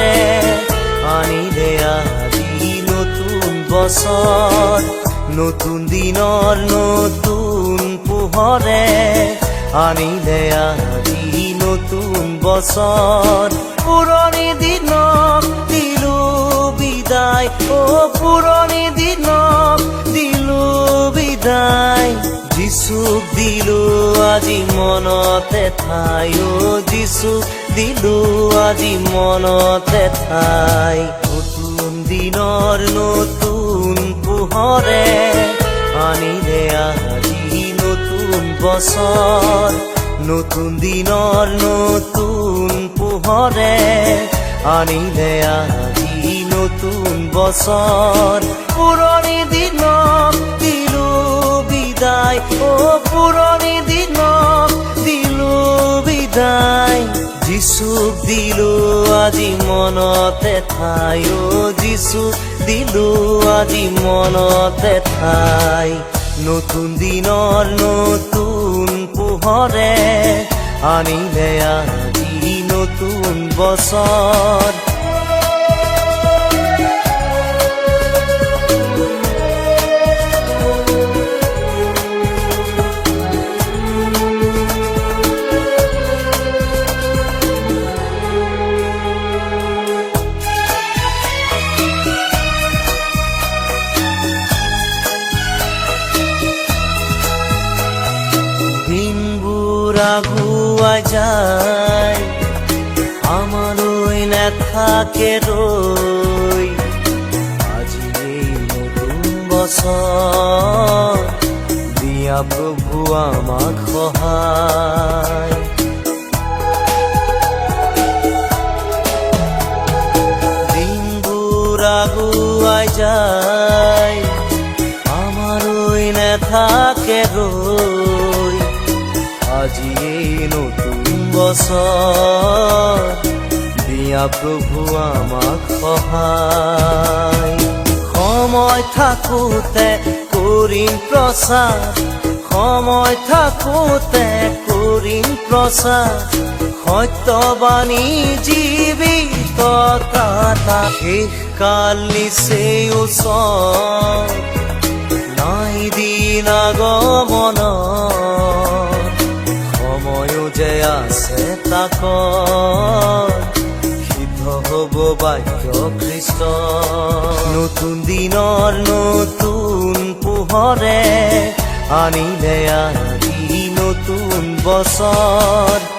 পোহৰে আনিলে আজি নতুন বছৰ নতুন দিনৰ নতুন পোহৰে আনিলে আজি নতুন বছৰ পুৰণি দিনক দিলো বিদায় পুৰণি দিনক দিলো বিদায় যিচুক দিলো আজি মনতে ঠাই যিচুক দিলো আজি মনতে ঠাই নতুন দিনৰ নতুন পোহৰে আনিলে আজি নতুন বছৰ নতুন দিনৰ নতুন পোহৰে আনিলে আজি নতুন বছৰ পুৰণি দিনক দিলো বিদায় পুৰণি দিনক দিলো বিদায় যিচুক দিলো আজি মনতে ঠাই যিচুক দিলো আজি মনতে ঠাই নতুন দিনৰ নতুন পোহৰে আনিলে আজি নতুন বছৰ আগুৱাই যায় আমালৈ নাথাকে ৰৈ আজি এই নতুন বছৰ দিয়া প্ৰভু আমাক সহায় দিনবোৰ আগুৱাই যায় আমালৈ নাথাকে ৰৈ আজি এই নতুন বছৰ দিয়া প্ৰভু আমাক সহায় সময় থাকোঁতে কৰিম প্ৰচাৰ সময় থাকোঁতে কৰিম প্ৰচাৰ সত্যবাণী জীৱিত কথা শেষকাল নিচেই ওচৰ নাই দিন আগমনৰ যে আছে তাক সিদ্ধ হব বাক্য খ্ৰীষ্ট নতুন দিনৰ নতুন পোহৰে আনিলে আজি নতুন বছৰ